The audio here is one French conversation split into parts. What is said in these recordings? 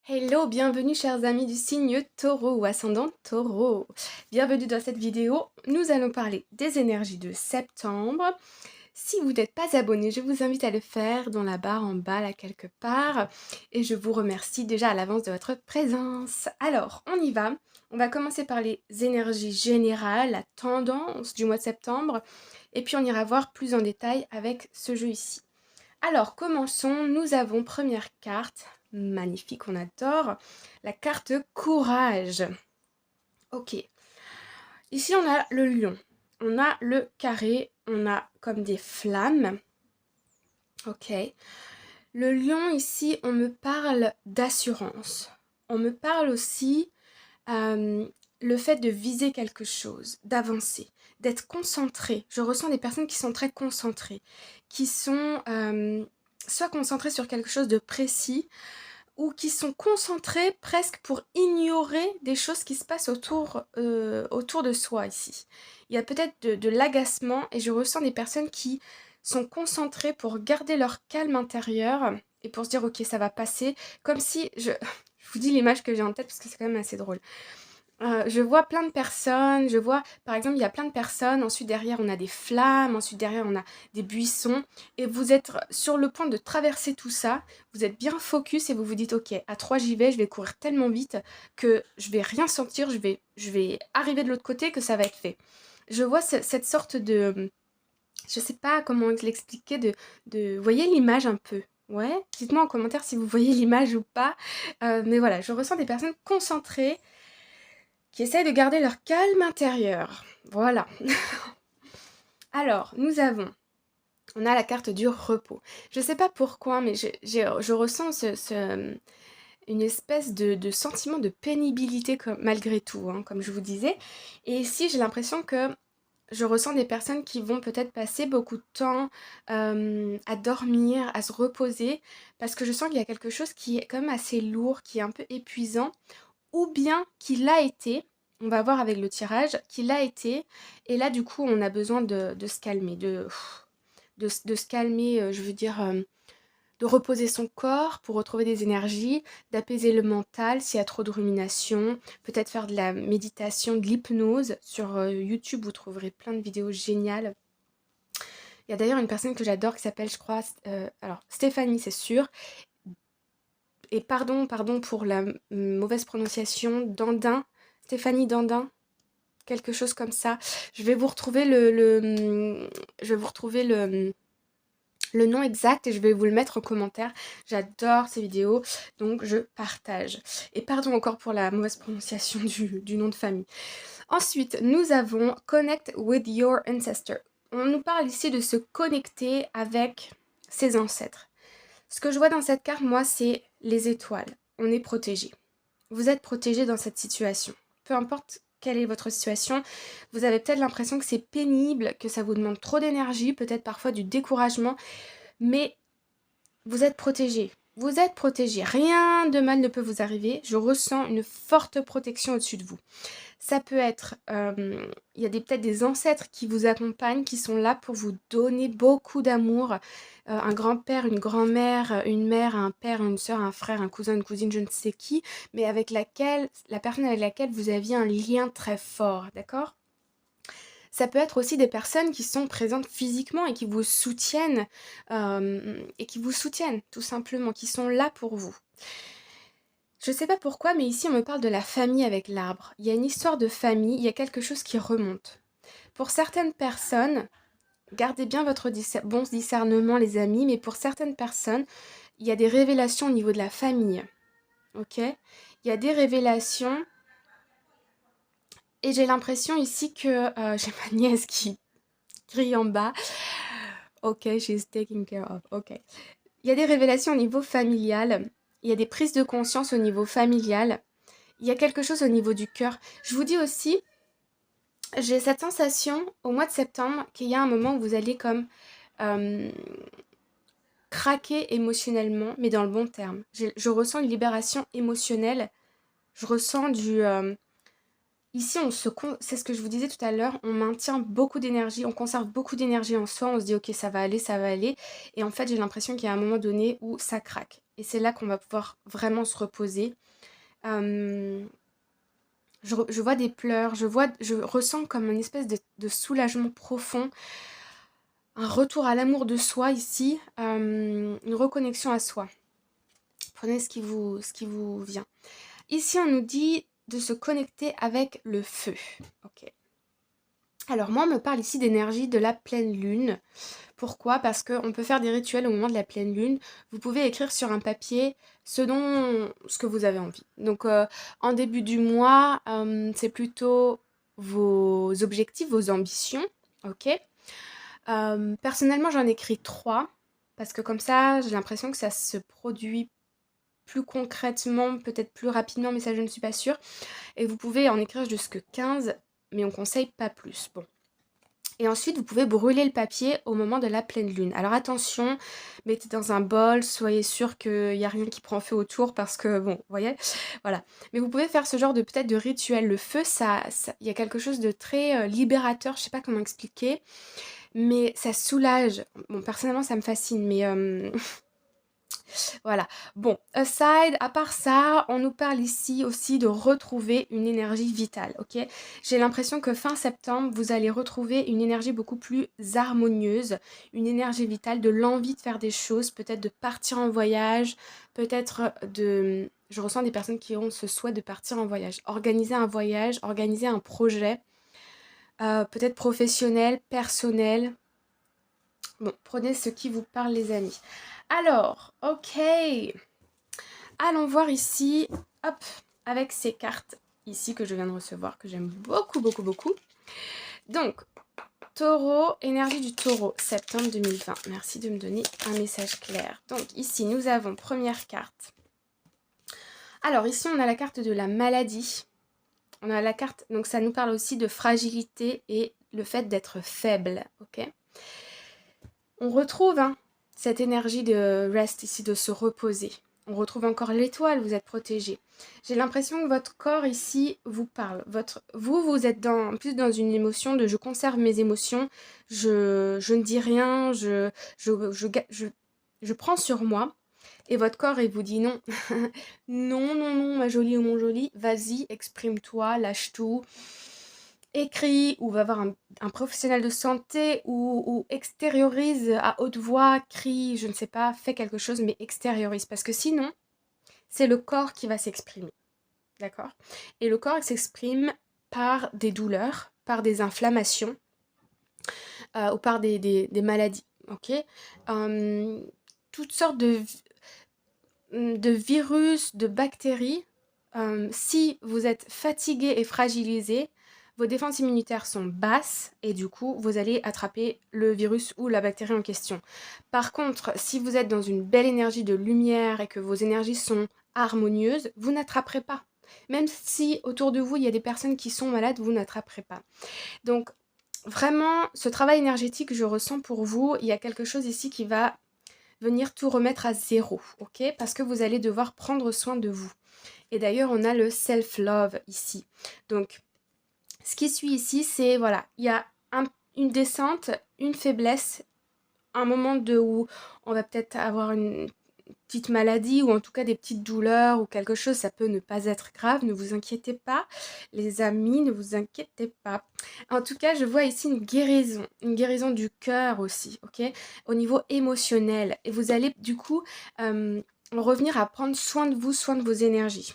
Hello, bienvenue chers amis du signe Taureau ou ascendant Taureau. Bienvenue dans cette vidéo, nous allons parler des énergies de septembre. Si vous n'êtes pas abonné, je vous invite à le faire dans la barre en bas là quelque part. Et je vous remercie déjà à l'avance de votre présence. Alors, on y va. On va commencer par les énergies générales, la tendance du mois de septembre. Et puis on ira voir plus en détail avec ce jeu ici. Alors, commençons. Nous avons première carte, magnifique, on adore, la carte courage. Ok, ici on a le lion, on a le carré, on a comme des flammes. Ok, le lion ici, on me parle d'assurance. On me parle aussi le fait de viser quelque chose, d'avancer, d'être concentré. Je ressens des personnes qui sont très concentrées, qui sont soit concentrées sur quelque chose de précis, ou qui sont concentrées presque pour ignorer des choses qui se passent autour de soi ici. Il y a peut-être de l'agacement et je ressens des personnes qui sont concentrées pour garder leur calme intérieur et pour se dire ok ça va passer, comme si je vous dis l'image que j'ai en tête parce que c'est quand même assez drôle. Je vois plein de personnes, je vois, par exemple, il y a plein de personnes, ensuite derrière on a des flammes, ensuite derrière on a des buissons, et vous êtes sur le point de traverser tout ça, vous êtes bien focus et vous vous dites ok, à 3 j'y vais, je vais courir tellement vite que je vais rien sentir, je vais arriver de l'autre côté que ça va être fait. Je vois cette sorte de, je sais pas comment l'expliquer, vous voyez l'image un peu? Ouais, dites-moi en commentaire si vous voyez l'image ou pas. Mais voilà, je ressens des personnes concentrées qui essayent de garder leur calme intérieur. Voilà. Alors, on a la carte du repos. Je sais pas pourquoi, mais je ressens une espèce de sentiment de pénibilité malgré tout, hein, comme je vous disais. Et ici, j'ai l'impression que je ressens des personnes qui vont peut-être passer beaucoup de temps à dormir, à se reposer, parce que je sens qu'il y a quelque chose qui est quand même assez lourd, qui est un peu épuisant, ou bien qu'il a été, on va voir avec le tirage, qu'il a été, et là du coup on a besoin de se calmer, de se calmer, je veux dire, de reposer son corps pour retrouver des énergies, d'apaiser le mental s'il y a trop de rumination, peut-être faire de la méditation, de l'hypnose. Sur YouTube vous trouverez plein de vidéos géniales. Il y a d'ailleurs une personne que j'adore qui s'appelle, je crois, alors Stéphanie c'est sûr, et pardon pour la mauvaise prononciation, Dandin, Stéphanie Dandin, quelque chose comme ça. Je vais vous retrouver je vais vous retrouver le nom exact et je vais vous le mettre en commentaire. J'adore ces vidéos, donc je partage. Et pardon encore pour la mauvaise prononciation du nom de famille. Ensuite, nous avons Connect with your ancestor. On nous parle ici de se connecter avec ses ancêtres. Ce que je vois dans cette carte, moi, c'est les étoiles. On est protégé. Vous êtes protégé dans cette situation. Peu importe quelle est votre situation, vous avez peut-être l'impression que c'est pénible, que ça vous demande trop d'énergie, peut-être parfois du découragement, mais vous êtes protégé. Vous êtes protégé. Rien de mal ne peut vous arriver. Je ressens une forte protection au-dessus de vous. Ça peut être, il y a peut-être des ancêtres qui vous accompagnent, qui sont là pour vous donner beaucoup d'amour. Un grand-père, une grand-mère, une mère, un père, une sœur, un frère, un cousin, une cousine, je ne sais qui, mais avec la personne avec laquelle vous aviez un lien très fort, d'accord? Ça peut être aussi des personnes qui sont présentes physiquement et qui vous soutiennent tout simplement, qui sont là pour vous. Je sais pas pourquoi, mais ici on me parle de la famille avec l'arbre. Il y a une histoire de famille, il y a quelque chose qui remonte. Pour certaines personnes, gardez bien votre bon discernement les amis, mais pour certaines personnes, il y a des révélations au niveau de la famille. Ok? Il y a des révélations et j'ai l'impression ici que j'ai ma nièce qui crie en bas. Ok, she's taking care of. Ok. Il y a des révélations au niveau familial. Il y a des prises de conscience au niveau familial. Il y a quelque chose au niveau du cœur. Je vous dis aussi, j'ai cette sensation au mois de septembre qu'il y a un moment où vous allez comme euh, craquer émotionnellement, mais dans le bon terme. Je ressens une libération émotionnelle. Je ressens Ici, c'est ce que je vous disais tout à l'heure, on maintient beaucoup d'énergie, on conserve beaucoup d'énergie en soi, on se dit ok ça va aller, ça va aller. Et en fait j'ai l'impression qu'il y a un moment donné où ça craque. Et c'est là qu'on va pouvoir vraiment se reposer. Euh, je vois des pleurs, je ressens comme une espèce de soulagement profond, un retour à l'amour de soi ici, une reconnexion à soi. Prenez ce qui vous vient. Ici, on nous dit de se connecter avec le feu. Ok. Alors moi, on me parle ici d'énergie de la pleine lune. Pourquoi? Parce qu'on peut faire des rituels au moment de la pleine lune. Vous pouvez écrire sur un papier ce que vous avez envie. Donc en début du mois, c'est plutôt vos objectifs, vos ambitions. Ok. Personnellement, j'en écris 3. Parce que comme ça, j'ai l'impression que ça se produit plus concrètement, peut-être plus rapidement, mais ça je ne suis pas sûre. Et vous pouvez en écrire jusque 15, mais on conseille pas plus. Bon. Et ensuite, vous pouvez brûler le papier au moment de la pleine lune. Alors attention, mettez dans un bol, soyez sûr qu'il n'y a rien qui prend feu autour parce que, bon, vous voyez, voilà. Mais vous pouvez faire ce genre de peut-être de rituel. Le feu, il y a quelque chose de très libérateur, je sais pas comment expliquer, mais ça soulage. Bon, personnellement, ça me fascine, mais voilà. Bon, aside, à part ça, on nous parle ici aussi de retrouver une énergie vitale, ok? J'ai l'impression que fin septembre, vous allez retrouver une énergie beaucoup plus harmonieuse, une énergie vitale, de l'envie de faire des choses, peut-être de partir en voyage, peut-être de... Je ressens des personnes qui ont ce souhait de partir en voyage. Organiser un voyage, organiser un projet, peut-être professionnel, personnel. Bon, prenez ce qui vous parle, les amis. Alors, ok. Allons voir ici, hop, avec ces cartes ici que je viens de recevoir, que j'aime beaucoup, beaucoup, beaucoup. Donc, Taureau, énergie du Taureau, septembre 2020. Merci de me donner un message clair. Donc, ici, nous avons première carte. Alors, ici, on a la carte de la maladie. On a la carte, donc ça nous parle aussi de fragilité et le fait d'être faible, ok? On retrouve cette énergie de rest ici, de se reposer. On retrouve encore l'étoile, vous êtes protégé. J'ai l'impression que votre corps ici vous parle. Vous êtes plus dans une émotion de je conserve mes émotions, je ne dis rien, je prends sur moi. Et votre corps, il vous dit non. Non, non, non, ma jolie ou mon joli, vas-y, exprime-toi, lâche tout. Écris ou va voir un professionnel de santé ou extériorise à haute voix, crie, je ne sais pas, fais quelque chose, mais extériorise. Parce que sinon, c'est le corps qui va s'exprimer. D'accord? Et le corps s'exprime par des douleurs, par des inflammations ou par des maladies. Ok? Toutes sortes de virus, de bactéries. Si vous êtes fatigué et fragilisé, vos défenses immunitaires sont basses et du coup, vous allez attraper le virus ou la bactérie en question. Par contre, si vous êtes dans une belle énergie de lumière et que vos énergies sont harmonieuses, vous n'attraperez pas. Même si autour de vous, il y a des personnes qui sont malades, vous n'attraperez pas. Donc, vraiment, ce travail énergétique, je ressens pour vous, il y a quelque chose ici qui va venir tout remettre à zéro, ok? Parce que vous allez devoir prendre soin de vous. Et d'ailleurs, on a le self-love ici. Donc, ce qui suit ici, c'est, voilà, il y a une descente, une faiblesse, un moment où on va peut-être avoir une petite maladie ou en tout cas des petites douleurs ou quelque chose, ça peut ne pas être grave, ne vous inquiétez pas. Les amis, ne vous inquiétez pas. En tout cas, je vois ici une guérison du cœur aussi, ok? Au niveau émotionnel. Et vous allez du coup revenir à prendre soin de vous, soin de vos énergies.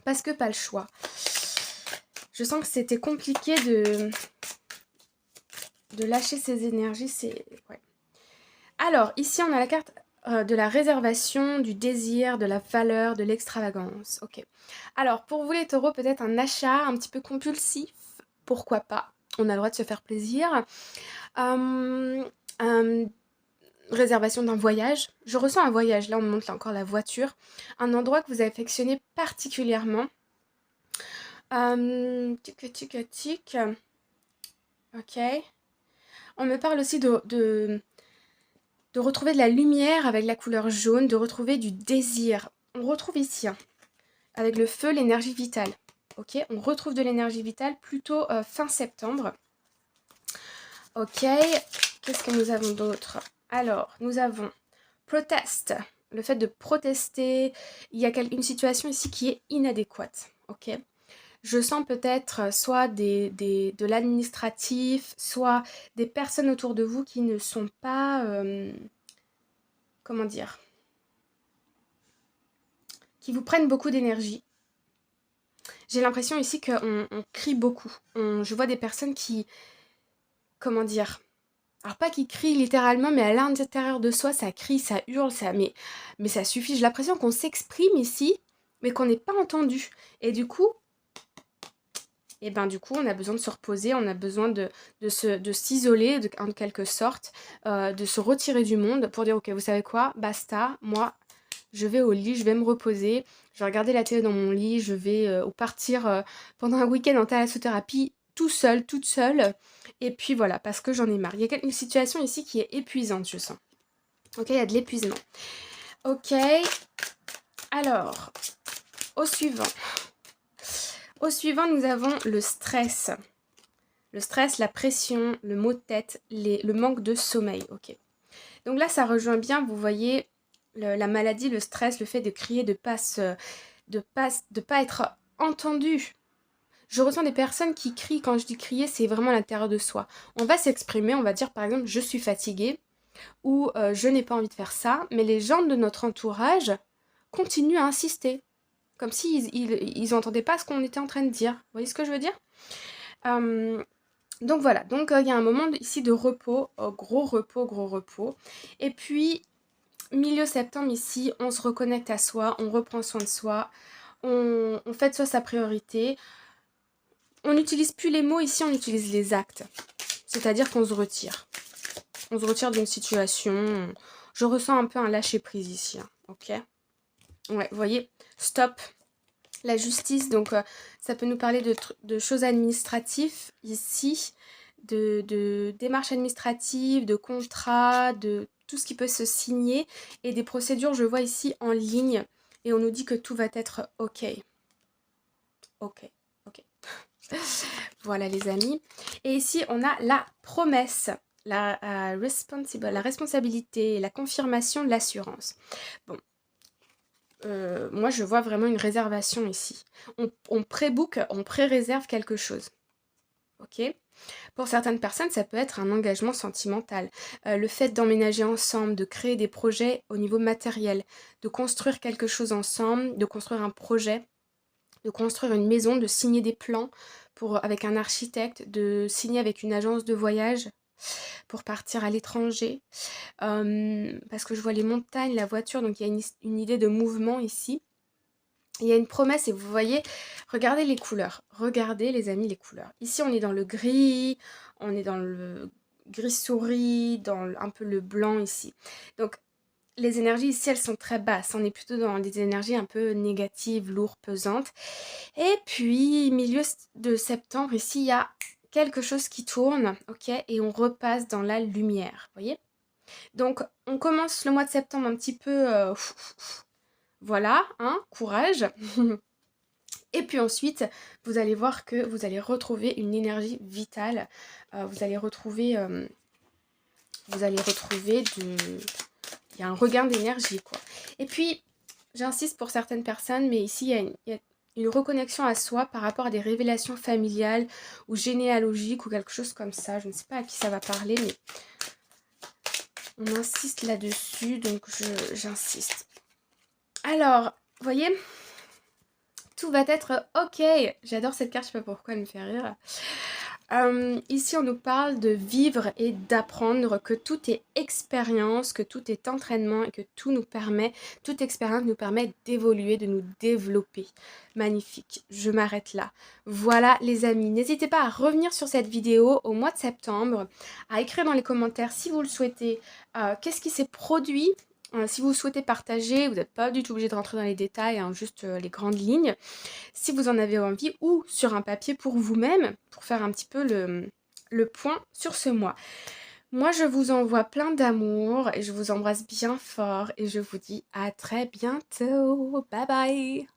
Parce que pas le choix. Je sens que c'était compliqué de lâcher ses énergies. Ouais. Alors, ici, on a la carte de la réservation, du désir, de la valeur, de l'extravagance. Ok. Alors, pour vous les taureaux, peut-être un achat un petit peu compulsif. Pourquoi pas? On a le droit de se faire plaisir. Réservation d'un voyage. Je ressens un voyage. Là, on me montre encore la voiture. Un endroit que vous affectionnez particulièrement. Tic. Ok. On me parle aussi de retrouver de la lumière avec la couleur jaune, de retrouver du désir. On retrouve ici, avec le feu, l'énergie vitale. ok? On retrouve de l'énergie vitale plutôt fin septembre. Ok, qu'est-ce que nous avons d'autre? Alors, nous avons protest, le fait de protester. Il y a une situation ici qui est inadéquate, ok? Je sens peut-être soit de l'administratif, soit des personnes autour de vous qui ne sont pas, comment dire, qui vous prennent beaucoup d'énergie. J'ai l'impression ici qu'on crie beaucoup. Je vois des personnes qui, comment dire, alors pas qui crient littéralement, mais à l'intérieur de soi, ça crie, ça hurle, mais ça suffit. J'ai l'impression qu'on s'exprime ici, mais qu'on n'est pas entendu. Et du coup, on a besoin de se reposer, on a besoin de s'isoler en quelque sorte, de se retirer du monde pour dire ok, vous savez quoi, basta, moi je vais au lit, je vais me reposer, je vais regarder la télé dans mon lit, je vais ou partir pendant un week-end en thalassothérapie tout seul, toute seule, et puis voilà, parce que j'en ai marre. Il y a une situation ici qui est épuisante, je sens. Ok, il y a de l'épuisement. Ok, alors, au suivant. Au suivant, nous avons le stress. Le stress, la pression, le maux de tête, le manque de sommeil. Ok. Donc là, ça rejoint bien, vous voyez, la maladie, le stress, le fait de crier, de pas être entendu. Je ressens des personnes qui crient. Quand je dis crier, c'est vraiment à l'intérieur de soi. On va s'exprimer, on va dire par exemple je suis fatiguée ou je n'ai pas envie de faire ça, mais les gens de notre entourage continuent à insister. Comme s'ils n'entendaient pas ce qu'on était en train de dire. Vous voyez ce que je veux dire? Donc voilà, donc il y a un moment ici de repos, gros repos, gros repos. Et puis, milieu septembre ici, on se reconnecte à soi, on reprend soin de soi, on fait de soi sa priorité. On n'utilise plus les mots ici, on utilise les actes. C'est-à-dire qu'on se retire. On se retire d'une situation. Je ressens un peu un lâcher-prise ici, hein, ok? Ouais, vous voyez, stop. La justice, donc ça peut nous parler de choses administratives ici, de démarches administratives, de contrats, de tout ce qui peut se signer et des procédures, je vois ici en ligne et on nous dit que tout va être ok. Ok, ok. Voilà les amis. Et ici on a la promesse, la responsabilité, la confirmation, l'assurance. Bon. Moi, je vois vraiment une réservation ici. On pré-book, on pré-réserve quelque chose. Ok? Pour certaines personnes, ça peut être un engagement sentimental. Le fait d'emménager ensemble, de créer des projets au niveau matériel, de construire quelque chose ensemble, de construire un projet, de construire une maison, de signer des plans avec un architecte, de signer avec une agence de voyage pour partir à l'étranger. Parce que je vois les montagnes, la voiture, donc il y a une idée de mouvement ici. Il y a une promesse et vous voyez, regardez les couleurs. Regardez les amis les couleurs. Ici on est dans le gris, on est dans le gris souris, dans un peu le blanc ici. Donc les énergies ici elles sont très basses. On est plutôt dans des énergies un peu négatives, lourdes, pesantes. Et puis milieu de septembre ici il y a quelque chose qui tourne, ok, et on repasse dans la lumière, vous voyez. Donc on commence le mois de septembre un petit peu... voilà, hein, courage. Et puis ensuite, vous allez voir que vous allez retrouver une énergie vitale. Vous allez retrouver il y a un regain d'énergie, quoi. Et puis, j'insiste pour certaines personnes, mais ici, il y a une reconnexion à soi par rapport à des révélations familiales ou généalogiques ou quelque chose comme ça. Je ne sais pas à qui ça va parler, mais on insiste là-dessus, donc j'insiste. Alors, vous voyez, tout va être ok. J'adore cette carte, je sais pas pourquoi elle me fait rire. Ici, on nous parle de vivre et d'apprendre, que tout est expérience, que tout est entraînement et que toute expérience nous permet d'évoluer, de nous développer. Magnifique, je m'arrête là. Voilà les amis, n'hésitez pas à revenir sur cette vidéo au mois de septembre, à écrire dans les commentaires si vous le souhaitez, qu'est-ce qui s'est produit. Si vous souhaitez partager, vous n'êtes pas du tout obligé de rentrer dans les détails, hein, juste les grandes lignes. Si vous en avez envie, ou sur un papier pour vous-même, pour faire un petit peu le point sur ce mois. Moi, je vous envoie plein d'amour et je vous embrasse bien fort et je vous dis à très bientôt. Bye bye!